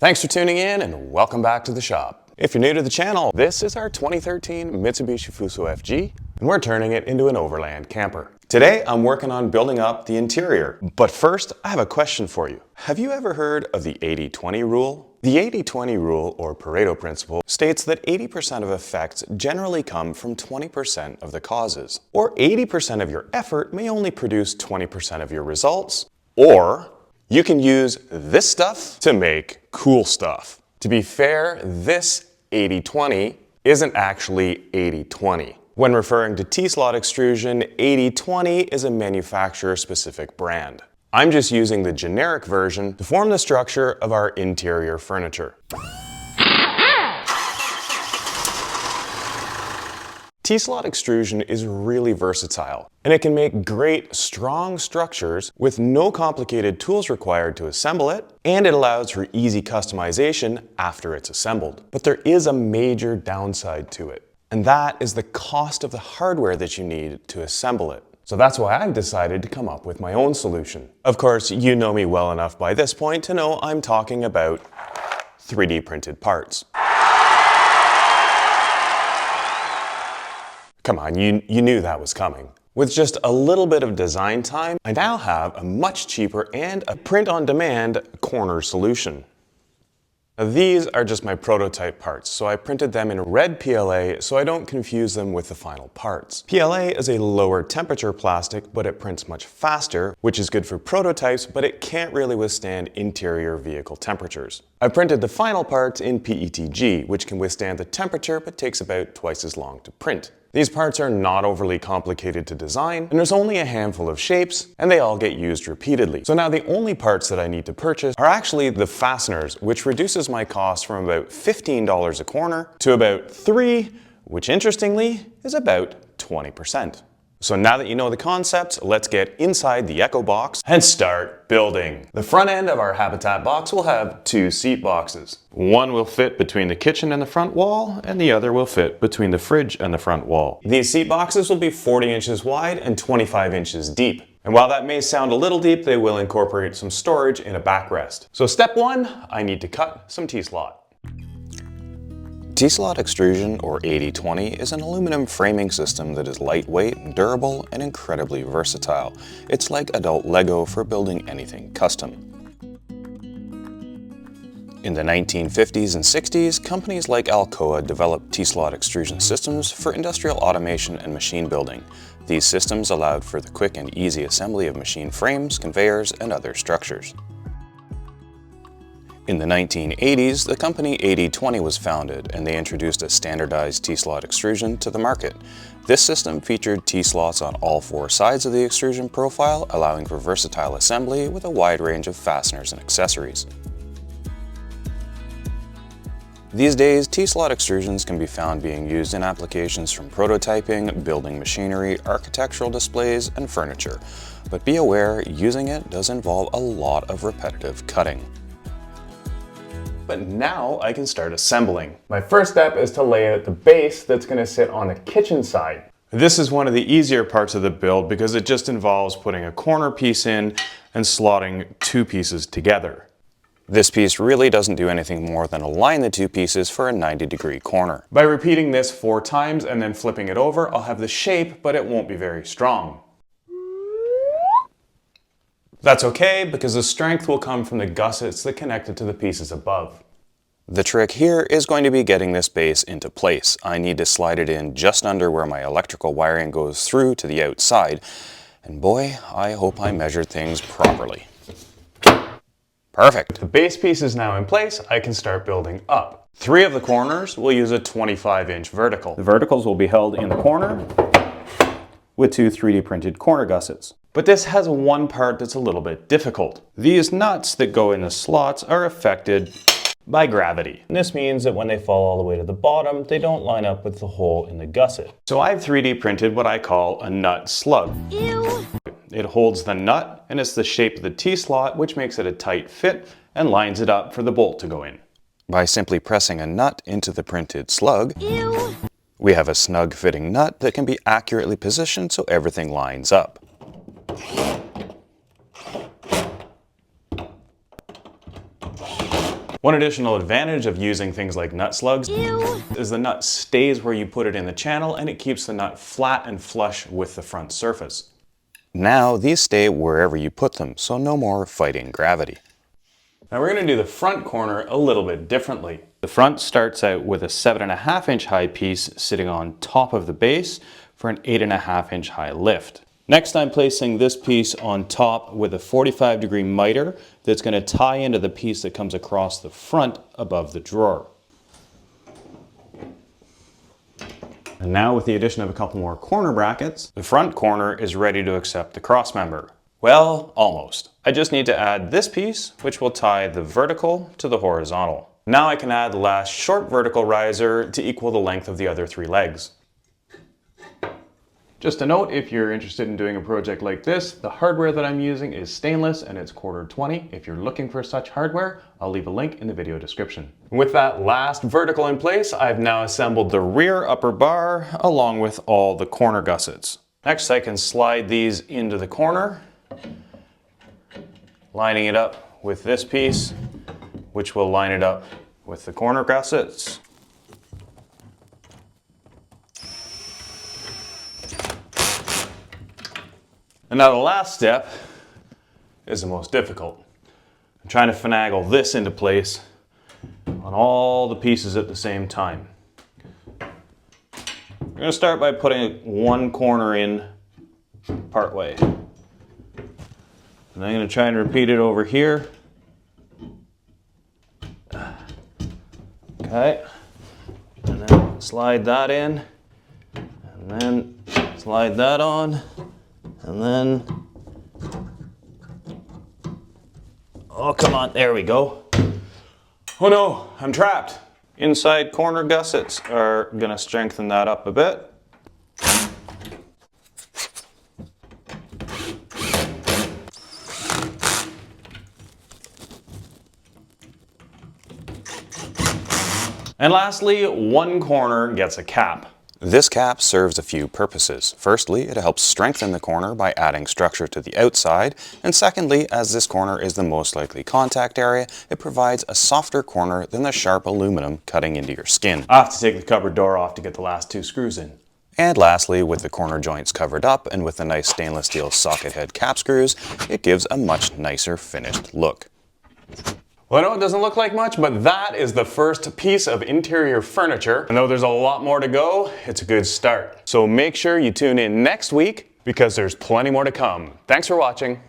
Thanks for tuning in and welcome back to the shop. If you're new to the channel, this is our 2013 Mitsubishi Fuso FG, and we're turning it into an overland camper. Today, I'm working on building up the interior. But first, I have a question for you. Have you ever heard of the 80-20 rule? The 80-20 rule, or Pareto principle, states that 80% of effects generally come from 20% of the causes. Or 80% of your effort may only produce 20% of your results. Or you can use this stuff to make cool stuff. To be fair, this 80-20 isn't actually 80-20. When referring to T-slot extrusion, 80-20 is a manufacturer-specific brand. I'm just using the generic version to form the structure of our interior furniture. T-slot extrusion is really versatile, and it can make great, strong structures with no complicated tools required to assemble it, and it allows for easy customization after it's assembled. But there is a major downside to it, and that is the cost of the hardware that you need to assemble it. So that's why I've decided to come up with my own solution. Of course, you know me well enough by this point to know I'm talking about 3D printed parts. Come on, you knew that was coming. With just a little bit of design time, I now have a much cheaper and a print-on-demand corner solution. Now, these are just my prototype parts, so I printed them in red PLA so I don't confuse them with the final parts. PLA is a lower temperature plastic, but it prints much faster, which is good for prototypes, but it can't really withstand interior vehicle temperatures. I printed the final parts in PETG, which can withstand the temperature but takes about twice as long to print. These parts are not overly complicated to design, and there's only a handful of shapes, and they all get used repeatedly. So now the only parts that I need to purchase are actually the fasteners, which reduces my cost from about $15 a corner to about $3, which interestingly is about 20%. So now that you know the concept, let's get inside the Echo box and start building. The front end of our Habitat box will have two seat boxes. One will fit between the kitchen and the front wall, and the other will fit between the fridge and the front wall. These seat boxes will be 40 inches wide and 25 inches deep. And while that may sound a little deep, they will incorporate some storage in a backrest. So step one, I need to cut some T-slot. T-slot extrusion, or 80-20, is an aluminum framing system that is lightweight, durable, and incredibly versatile. It's like adult Lego for building anything custom. In the 1950s and 60s, companies like Alcoa developed T-slot extrusion systems for industrial automation and machine building. These systems allowed for the quick and easy assembly of machine frames, conveyors, and other structures. In the 1980s, the company 80-20 was founded, and they introduced a standardized T-slot extrusion to the market. This system featured T-slots on all four sides of the extrusion profile, allowing for versatile assembly with a wide range of fasteners and accessories. These days, T-slot extrusions can be found being used in applications from prototyping, building machinery, architectural displays, and furniture. But be aware, using it does involve a lot of repetitive cutting. But now I can start assembling. My first step is to lay out the base that's going to sit on the kitchen side. This is one of the easier parts of the build because it just involves putting a corner piece in and slotting two pieces together. This piece really doesn't do anything more than align the two pieces for a 90-degree corner. By repeating this 4 times and then flipping it over, I'll have the shape, but it won't be very strong. That's okay, because the strength will come from the gussets that connect it to the pieces above. The trick here is going to be getting this base into place. I need to slide it in just under where my electrical wiring goes through to the outside. And boy, I hope I measured things properly. Perfect. The base piece is now in place. I can start building up. 3 of the corners will use a 25-inch vertical. The verticals will be held in the corner with 2 3D printed corner gussets. But this has one part that's a little bit difficult. These nuts that go in the slots are affected by gravity. And this means that when they fall all the way to the bottom, they don't line up with the hole in the gusset. So I've 3D printed what I call a nut slug. Ew. It holds the nut, and it's the shape of the T-slot, which makes it a tight fit and lines it up for the bolt to go in. By simply pressing a nut into the printed slug, ew, we have a snug fitting nut that can be accurately positioned so everything lines up. One additional advantage of using things like nut slugs is the nut stays where you put it in the channel and it keeps the nut flat and flush with the front surface. Now these stay wherever you put them, so no more fighting gravity. Now we're going to do the front corner a little bit differently. The front starts out with a 7.5 inch high piece sitting on top of the base for an 8.5 inch high lift. Next, I'm placing this piece on top with a 45-degree miter that's going to tie into the piece that comes across the front above the drawer. And now with the addition of a couple more corner brackets, the front corner is ready to accept the cross member. Well, almost. I just need to add this piece, which will tie the vertical to the horizontal. Now I can add the last short vertical riser to equal the length of the other 3 legs. Just a note, if you're interested in doing a project like this, the hardware that I'm using is stainless and it's quarter 20. If you're looking for such hardware, I'll leave a link in the video description. With that last vertical in place, I've now assembled the rear upper bar along with all the corner gussets. Next, I can slide these into the corner, lining it up with this piece, which will line it up with the corner gussets. And now the last step is the most difficult. I'm trying to finagle this into place on all the pieces at the same time. We're going to start by putting one corner in part way. And I'm going to try and repeat it over here. Okay. And then slide that in. And then slide that on. And then, oh, come on, there we go. Oh no, I'm trapped. Inside corner gussets are gonna strengthen that up a bit. And lastly, one corner gets a cap. This cap serves a few purposes. Firstly, it helps strengthen the corner by adding structure to the outside, and secondly, as this corner is the most likely contact area, it provides a softer corner than the sharp aluminum cutting into your skin. I have to take the cupboard door off to get the last 2 screws in. And lastly, with the corner joints covered up and with the nice stainless steel socket head cap screws, it gives a much nicer finished look. Well, I know it doesn't look like much, but that is the first piece of interior furniture. And though there's a lot more to go, it's a good start. So make sure you tune in next week because there's plenty more to come. Thanks for watching.